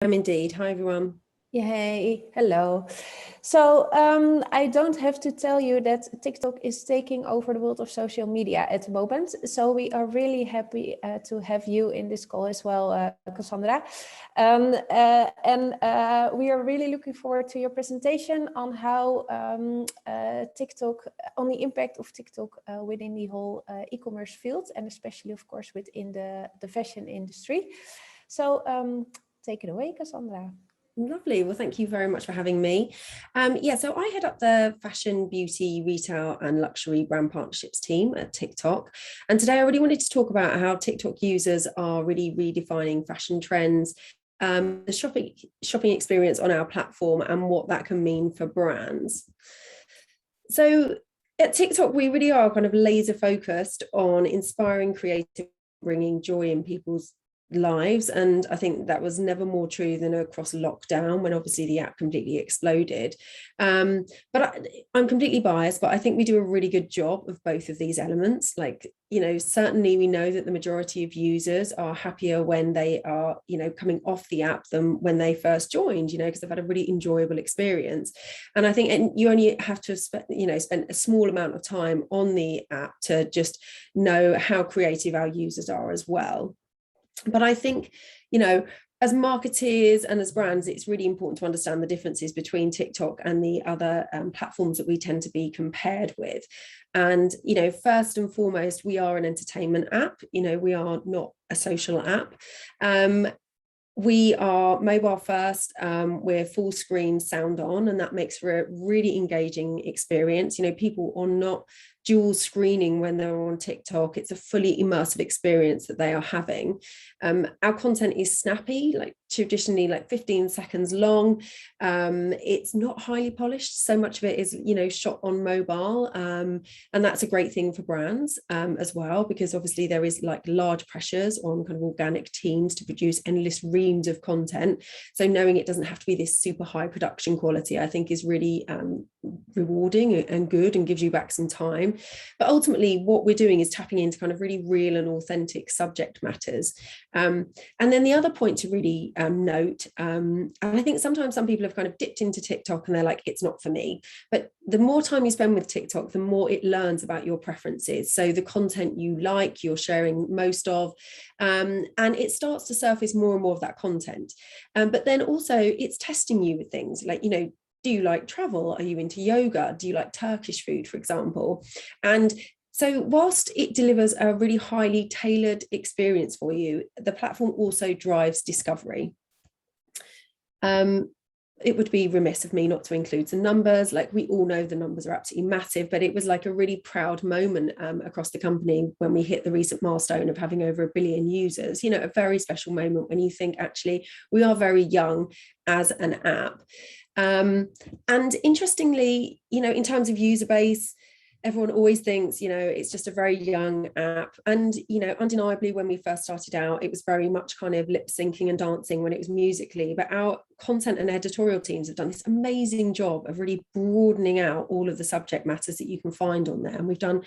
I'm indeed. Hi, everyone. Yay, hello. So I don't have to tell you that TikTok is taking over the world of social media at the moment. So we are really happy to have you in this call as well, Cassandra. We are really looking forward to your presentation on how TikTok, on the impact of TikTok within the whole e-commerce field, and especially, of course, within the fashion industry. So take it away, Cassandra. Lovely. Well, thank you very much for having me. So I head up the fashion, beauty, retail, and luxury brand partnerships team at TikTok. And today I really wanted to talk about how TikTok users are really redefining fashion trends, the shopping experience on our platform, and what that can mean for brands. So at TikTok, we really are kind of laser focused on inspiring creative, bringing joy in people's lives. And I think that was never more true than across lockdown, when obviously the app completely exploded. I'm completely biased, but I think we do a really good job of both of these elements. Certainly we know that the majority of users are happier when they are, coming off the app than when they first joined, because they've had a really enjoyable experience. And I think you only have to spend a small amount of time on the app to just know how creative our users are as well. But I think, as marketers and as brands, it's really important to understand the differences between TikTok and the other platforms that we tend to be compared with. And, first and foremost, we are an entertainment app. We are not a social app. We are mobile first, we're full screen sound on, and that makes for a really engaging experience. People are not dual screening when they're on TikTok. It's a fully immersive experience that they are having. Our content is snappy, traditionally 15 seconds long. It's not highly polished. So much of it is, shot on mobile. And that's a great thing for brands as well, because obviously there is large pressures on kind of organic teams to produce endless reams of content. So knowing it doesn't have to be this super high production quality, I think is really rewarding and good, and gives you back some time. But ultimately what we're doing is tapping into kind of really real and authentic subject matters. And then the other point to really note, and I think sometimes some people have kind of dipped into TikTok and they're like, it's not for me. But the more time you spend with TikTok, the more it learns about your preferences. So the content you like, you're sharing most of, and it starts to surface more and more of that content. But then also it's testing you with things like, do you like travel? Are you into yoga? Do you like Turkish food, for example? And so whilst it delivers a really highly tailored experience for you, the platform also drives discovery. It would be remiss of me not to include some numbers. We all know the numbers are absolutely massive, but it was a really proud moment across the company when we hit the recent milestone of having over 1 billion users. A very special moment when you think actually we are very young as an app. And interestingly, in terms of user base, everyone always thinks, it's just a very young app. And, undeniably, when we first started out, it was very much kind of lip syncing and dancing when it was Musical.ly. But our content and editorial teams have done this amazing job of really broadening out all of the subject matters that you can find on there. And we've done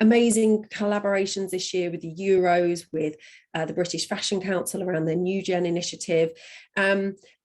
amazing collaborations this year with the Euros, with the British Fashion Council around their New Gen initiative.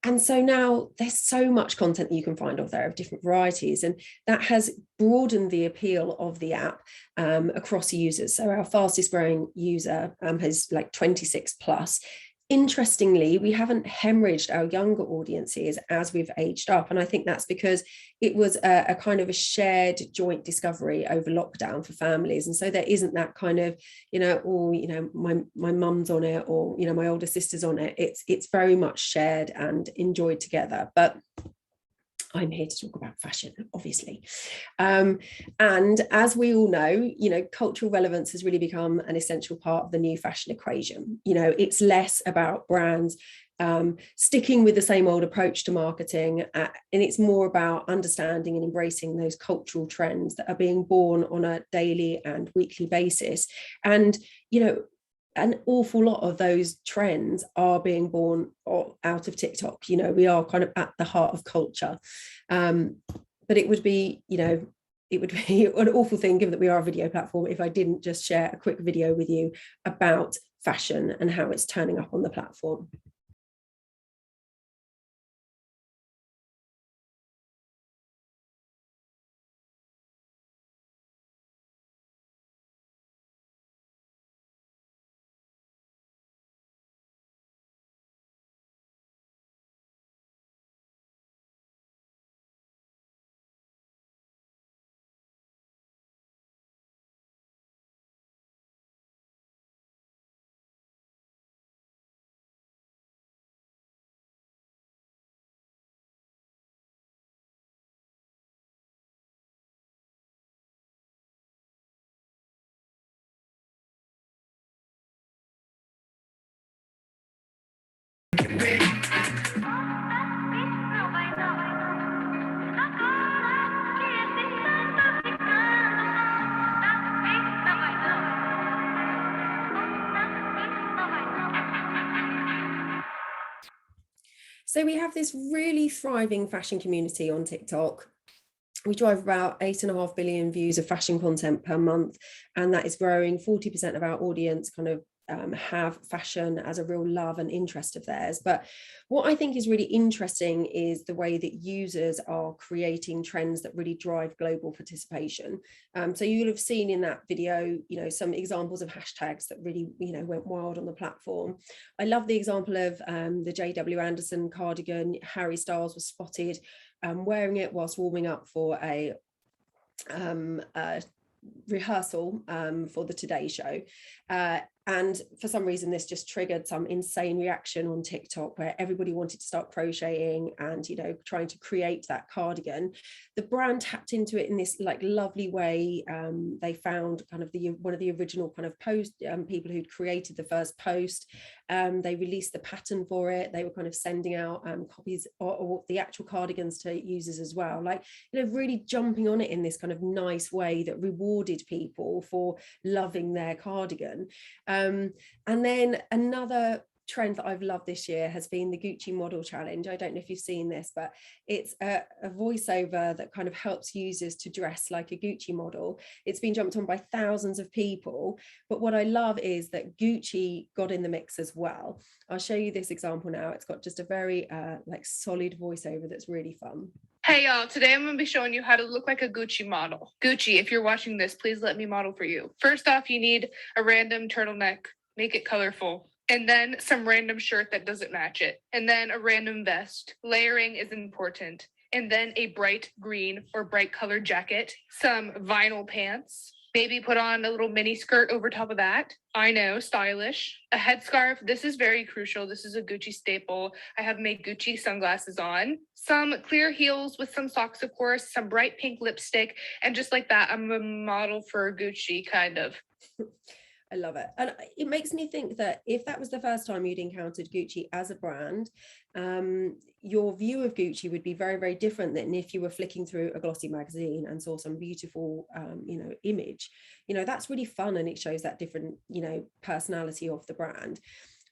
And so now there's so much content that you can find off there of different varieties, and that has broadened the appeal of the app across users. So our fastest growing user has 26 plus. Interestingly, we haven't hemorrhaged our younger audiences as we've aged up. And I think that's because it was a kind of a shared joint discovery over lockdown for families. And so there isn't that kind of, my mum's on it, or, my older sister's on it. It's very much shared and enjoyed together. But I'm here to talk about fashion, obviously. And as we all know, cultural relevance has really become an essential part of the new fashion equation. It's less about brands sticking with the same old approach to marketing, and it's more about understanding and embracing those cultural trends that are being born on a daily and weekly basis. And, an awful lot of those trends are being born out of TikTok. We are kind of at the heart of culture. But it would be an awful thing, given that we are a video platform, if I didn't just share a quick video with you about fashion and how it's turning up on the platform. So we have this really thriving fashion community on TikTok. We drive about 8.5 billion views of fashion content per month, and that is growing. 40% of our audience kind of have fashion as a real love and interest of theirs. But what I think is really interesting is the way that users are creating trends that really drive global participation. So you'll have seen in that video, some examples of hashtags that really, went wild on the platform. I love the example of the J.W. Anderson cardigan. Harry Styles was spotted wearing it whilst warming up for a rehearsal for the Today Show. And for some reason, this just triggered some insane reaction on TikTok where everybody wanted to start crocheting and, trying to create that cardigan. The brand tapped into it in this lovely way. They found kind of one of the original kind of people who'd created the first post. They released the pattern for it. They were kind of sending out copies or the actual cardigans to users as well. Really jumping on it in this kind of nice way that rewarded people for loving their cardigan. And then another trend that I've loved this year has been the Gucci model challenge. I don't know if you've seen this, but it's a voiceover that kind of helps users to dress like a Gucci model. It's been jumped on by thousands of people, but what I love is that Gucci got in the mix as well. I'll show you this example now. It's got just a very solid voiceover that's really fun. Hey y'all, today I'm going to be showing you how to look like a Gucci model. Gucci, if you're watching this, please let me model for you. First off, you need a random turtleneck, make it colorful. And then some random shirt that doesn't match it. And then a random vest. Layering is important. And then a bright green or bright colored jacket, some vinyl pants. Maybe put on a little mini skirt over top of that. I know, stylish. A headscarf, this is very crucial. This is a Gucci staple. I have my Gucci sunglasses on. Some clear heels with some socks, of course, some bright pink lipstick. And just like that, I'm a model for Gucci, kind of. I love it. And it makes me think that if that was the first time you'd encountered Gucci as a brand, your view of Gucci would be very, very different than if you were flicking through a glossy magazine and saw some beautiful, image. That's really fun, and it shows that different, personality of the brand.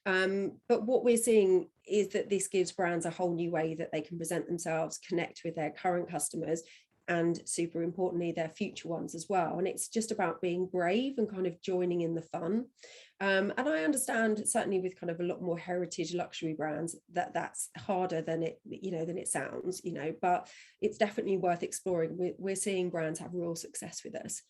But what we're seeing is that this gives brands a whole new way that they can present themselves, connect with their current customers, and super importantly, their future ones as well. And it's just about being brave and kind of joining in the fun. And I understand, certainly with kind of a lot more heritage luxury brands, that's harder than it sounds, but it's definitely worth exploring. We're seeing brands have real success with us.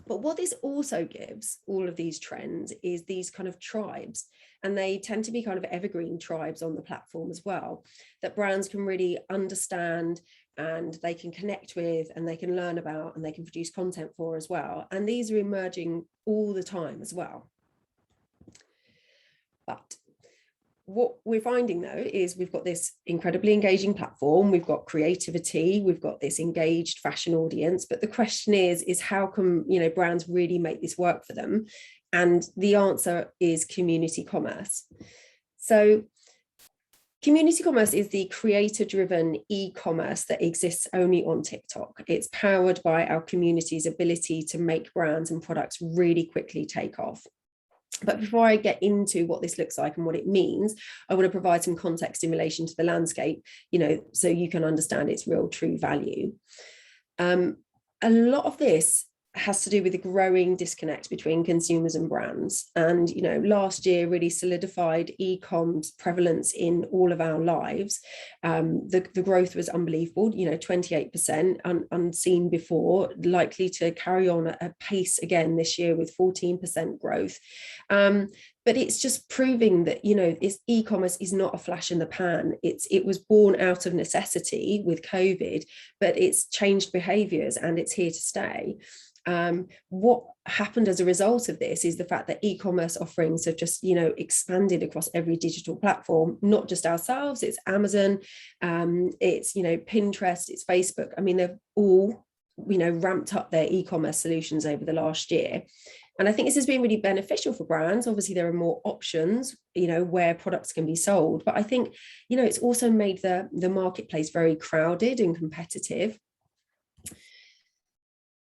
But what this also gives, all of these trends, is these kind of tribes, and they tend to be kind of evergreen tribes on the platform as well, that brands can really understand and they can connect with and they can learn about and they can produce content for as well. And these are emerging all the time as well. But what we're finding though is we've got this incredibly engaging platform, we've got creativity, we've got this engaged fashion audience, but the question is how can brands really make this work for them? And the answer is community commerce. So community commerce is the creator-driven e-commerce that exists only on TikTok. It's powered by our community's ability to make brands and products really quickly take off. But before I get into what this looks like and what it means, I want to provide some context in relation to the landscape, so you can understand its real true value. A lot of this has to do with the growing disconnect between consumers and brands. And, last year really solidified e-com's prevalence in all of our lives. The growth was unbelievable, 28%, unseen before, likely to carry on at a pace again this year with 14% growth. But it's just proving that, e-commerce is not a flash in the pan. It was born out of necessity with COVID, but it's changed behaviors and it's here to stay. What happened as a result of this is the fact that e-commerce offerings have just, expanded across every digital platform, not just ourselves, it's Amazon, it's, Pinterest, it's Facebook. I mean, they've all, ramped up their e-commerce solutions over the last year. And I think this has been really beneficial for brands. Obviously, there are more options, where products can be sold. But I think, it's also made the marketplace very crowded and competitive.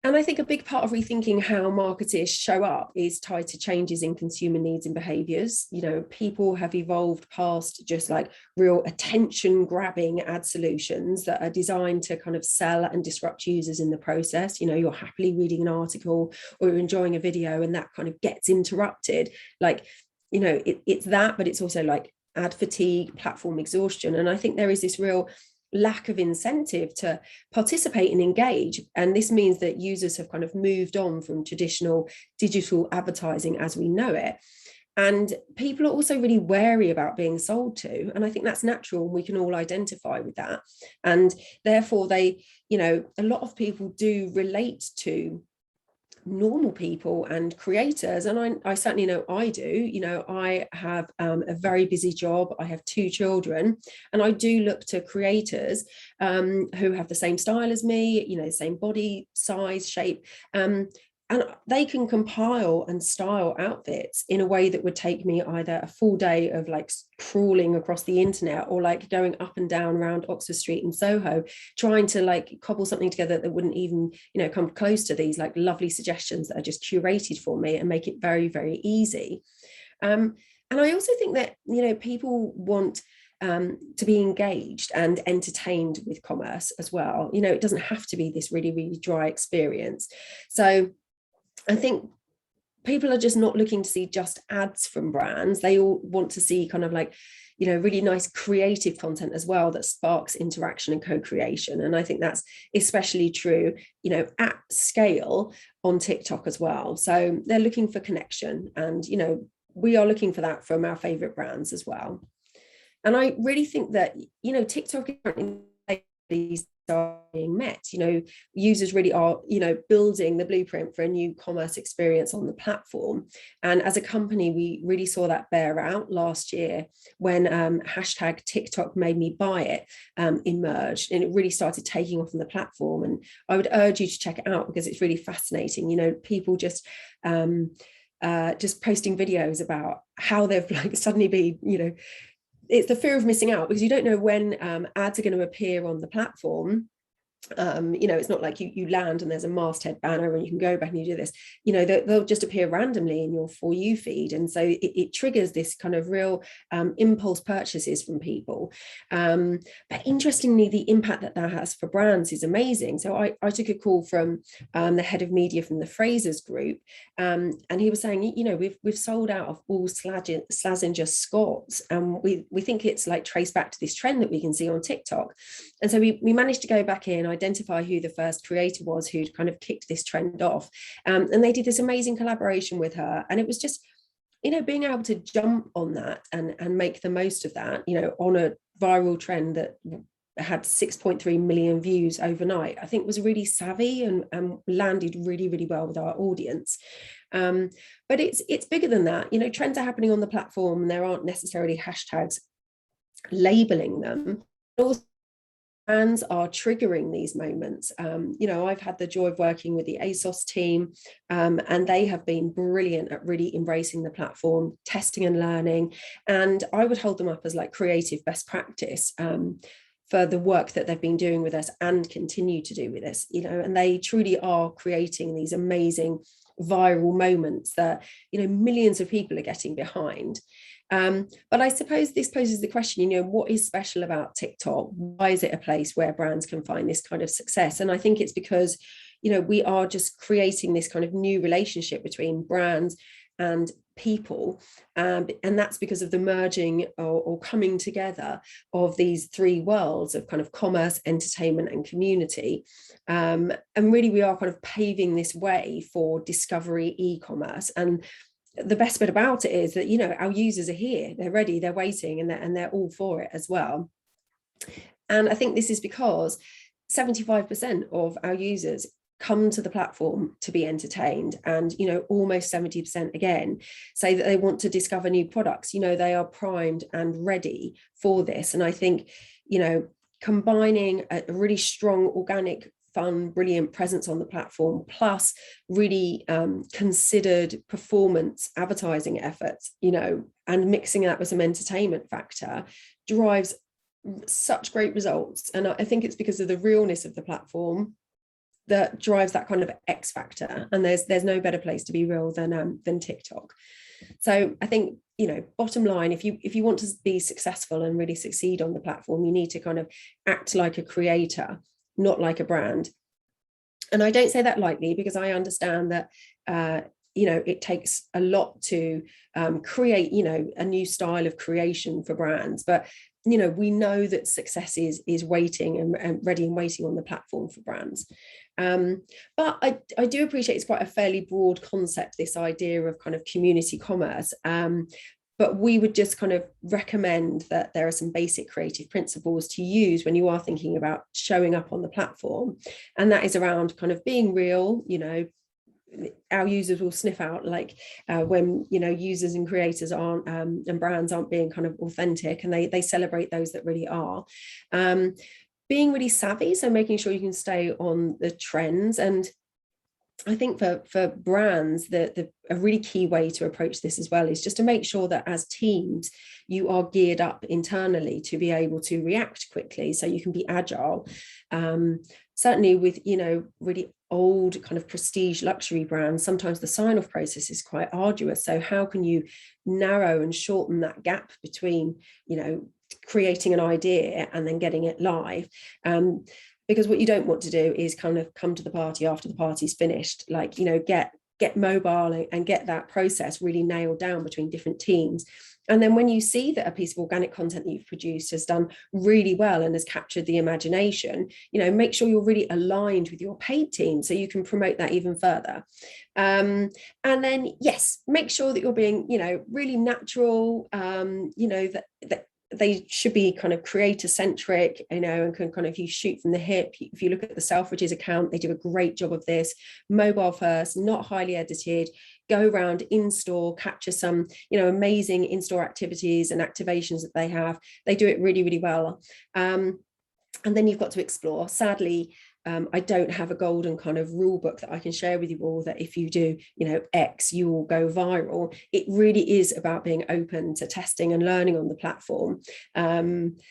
And I think a big part of rethinking how marketers show up is tied to changes in consumer needs and behaviors. People have evolved past just like real attention grabbing ad solutions that are designed to kind of sell and disrupt users in the process. You're happily reading an article or you're enjoying a video and that kind of gets interrupted. It's that, but it's also like ad fatigue, platform exhaustion. And I think there is this real lack of incentive to participate and engage. And this means that users have kind of moved on from traditional digital advertising as we know it. And people are also really wary about being sold to. And I think that's natural. And we can all identify with that. And therefore a lot of people do relate to normal people and creators, and I certainly know I do. I have a very busy job. I have 2 children, and I do look to creators who have the same style as me, same body size, shape, and they can compile and style outfits in a way that would take me either a full day of like crawling across the internet or like going up and down around Oxford Street in Soho, trying to like cobble something together that wouldn't even, come close to these like lovely suggestions that are just curated for me and make it very, very easy. And I also think that, people want to be engaged and entertained with commerce as well. It doesn't have to be this really, really dry experience. So I think people are just not looking to see just ads from brands. They all want to see kind of like, really nice creative content as well that sparks interaction and co-creation. And I think that's especially true, at scale on TikTok as well. So they're looking for connection, and, we are looking for that from our favorite brands as well. And I really think that, TikTok is are being met. Users really are, building the blueprint for a new commerce experience on the platform. And as a company, we really saw that bear out last year when hashtag TikTok made me buy it emerged, and it really started taking off on the platform. And I would urge you to check it out because it's really fascinating. People just posting videos about how they've like suddenly been, it's the fear of missing out, because you don't know when ads are going to appear on the platform. It's not like you land and there's a masthead banner and you can go back and you do this. They'll just appear randomly in your For You feed, and so it triggers this kind of real impulse purchases from people. But interestingly, the impact that has for brands is amazing. So I took a call from the head of media from the Frasers Group, and he was saying, we've sold out of all Slazenger Scots, and we think it's like traced back to this trend that we can see on TikTok. And so we managed to go back in, identify who the first creator was who'd kind of kicked this trend off. And they did this amazing collaboration with her. And it was just, being able to jump on that and make the most of that, on a viral trend that had 6.3 million views overnight, I think was really savvy and landed really, really well with our audience. But it's bigger than that. Trends are happening on the platform and there aren't necessarily hashtags labeling them. Also, brands are triggering these moments. I've had the joy of working with the ASOS team, and they have been brilliant at really embracing the platform, testing and learning. And I would hold them up as like creative best practice for the work that they've been doing with us and continue to do with us, and they truly are creating these amazing viral moments that, millions of people are getting behind. But I suppose this poses the question, what is special about TikTok? Why is it a place where brands can find this kind of success? And I think it's because, we are just creating this kind of new relationship between brands and people. And that's because of the merging or coming together of these 3 worlds of kind of commerce, entertainment, and community. And really, we are kind of paving this way for discovery e-commerce. And the best bit about it is that, our users are here, they're ready, they're waiting, and they're all for it as well. And I think this is because 75% of our users come to the platform to be entertained, and almost 70% again say that they want to discover new products. They are primed and ready for this. And I think combining a really strong organic fun, brilliant presence on the platform, plus really considered performance advertising efforts, you know, and mixing that with some entertainment factor, drives such great results. And I think it's because of the realness of the platform that drives that kind of X factor. And there's no better place to be real than TikTok. So I think, you know, bottom line, if you want to be successful and really succeed on the platform, you need to kind of act like a creator, not like a brand. And I don't say that lightly, because I understand that you know, it takes a lot to create, you know, a new style of creation for brands. But, you know, we know that success is waiting and ready and waiting on the platform for brands. But I do appreciate it's quite a fairly broad concept, this idea of kind of community commerce. But we would just kind of recommend that there are some basic creative principles to use when you are thinking about showing up on the platform. And that is around kind of being real. You know, our users will sniff out like when, you know, users and creators aren't and brands aren't being kind of authentic, and they celebrate those that really are. Being really savvy, so making sure you can stay on the trends. And I think for brands, a really key way to approach this as well is just to make sure that as teams, you are geared up internally to be able to react quickly, so you can be agile. Certainly with, you know, really old kind of prestige luxury brands, sometimes the sign-off process is quite arduous. So how can you narrow and shorten that gap between, you know, creating an idea and then getting it live? Because what you don't want to do is kind of come to the party after the party's finished, like, you know, get mobile and get that process really nailed down between different teams. And then when you see that a piece of organic content that you've produced has done really well and has captured the imagination, you know, make sure you're really aligned with your paid team so you can promote that even further. And then, yes, make sure that you're being, you know, really natural, you know, that they should be kind of creator centric, you know, and can kind of, you shoot from the hip. If you look at the Selfridges account, they do a great job of this. Mobile first, not highly edited. Go around in store, capture some, you know, amazing in-store activities and activations that they have. They do it really, really well. And then you've got to explore. Sadly, I don't have a golden kind of rule book that I can share with you all that if you do, you know, X, you will go viral. It really is about being open to testing and learning on the platform. And,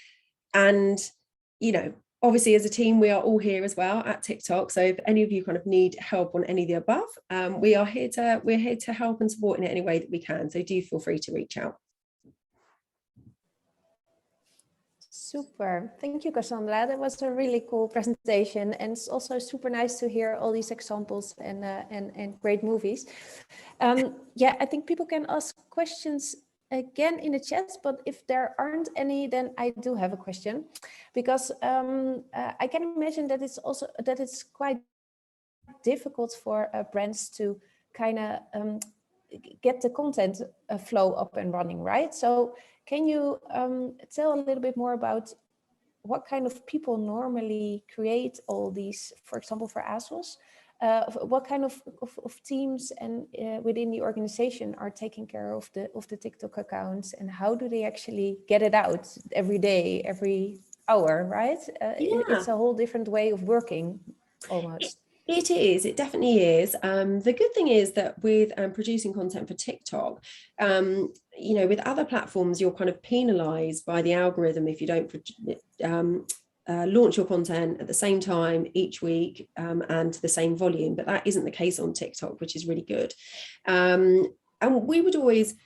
you know, obviously as a team, we are all here as well at TikTok. So if any of you kind of need help on any of the above, we're here to help and support in any way that we can. So do feel free to reach out. Super. Thank you, Cassandra. That was a really cool presentation. And it's also super nice to hear all these examples and great movies. Yeah, I think people can ask questions again in the chat, but if there aren't any, then I do have a question, because I can imagine that it's quite difficult for brands to kind of get the content flow up and running, right? So can you tell a little bit more about what kind of people normally create all these, for example, for ASOS? What kind of teams and within the organization are taking care of the TikTok accounts, and how do they actually get it out every day, every hour, right? Yeah. It's a whole different way of working almost. It is, it definitely is. The good thing is that with producing content for TikTok, you know, with other platforms, you're kind of penalized by the algorithm if you don't launch your content at the same time each week and the same volume. But that isn't the case on TikTok, which is really good. And we would always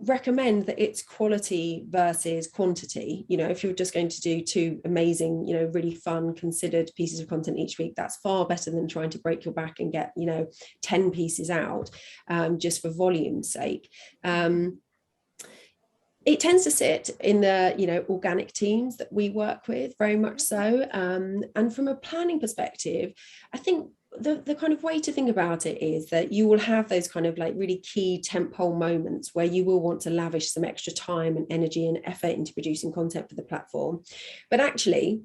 recommend that it's quality versus quantity. You know, if you're just going to do 2 amazing, you know, really fun, considered pieces of content each week, that's far better than trying to break your back and get, you know, 10 pieces out just for volume's sake. It tends to sit in the, you know, organic teams that we work with, very much so. And from a planning perspective, I think the kind of way to think about it is that you will have those kind of like really key tentpole moments where you will want to lavish some extra time and energy and effort into producing content for the platform. But actually,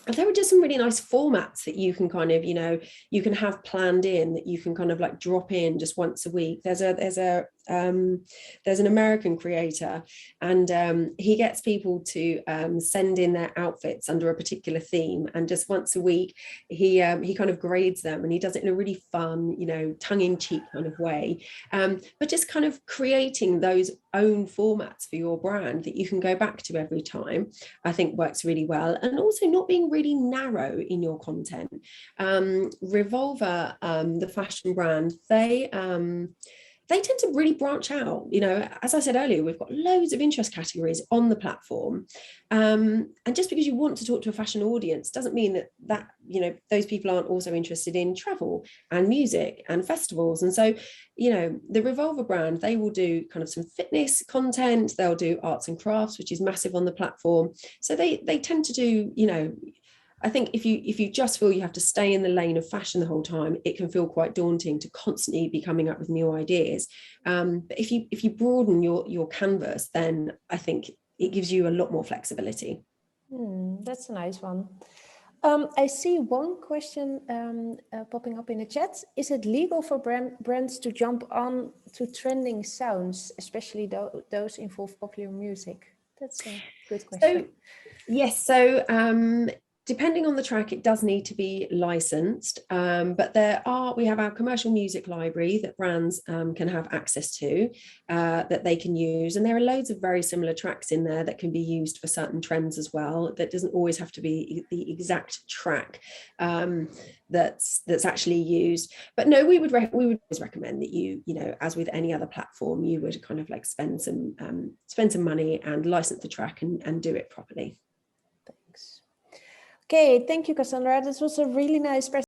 there are just some really nice formats that you can kind of, you know, you can have planned in, that you can kind of like drop in just once a week. There's a there's an American creator, and he gets people to send in their outfits under a particular theme, and just once a week he kind of grades them, and he does it in a really fun, tongue-in-cheek kind of way, but just kind of creating those own formats for your brand that you can go back to every time, I think works really well. And also not being really narrow in your content. Revolver, the fashion brand, they tend to really branch out. As I said earlier, we've got loads of interest categories on the platform. And just because you want to talk to a fashion audience doesn't mean that those people aren't also interested in travel and music and festivals. And so, the Revolver brand, they will do kind of some fitness content, they'll do arts and crafts, which is massive on the platform. So they tend to do, I think if you just feel you have to stay in the lane of fashion the whole time, it can feel quite daunting to constantly be coming up with new ideas. But if you broaden your canvas, then I think it gives you a lot more flexibility. That's a nice one. I see one question popping up in the chat. Is it legal for brands to jump on to trending sounds, especially those involve popular music? That's a good question. So depending on the track, it does need to be licensed, but we have our commercial music library that brands can have access to, that they can use. And there are loads of very similar tracks in there that can be used for certain trends as well. That doesn't always have to be the exact track that's actually used. But no, we would always recommend that you as with any other platform, you would kind of like spend some money and license the track and do it properly. Okay, thank you, Cassandra. This was a really nice presentation.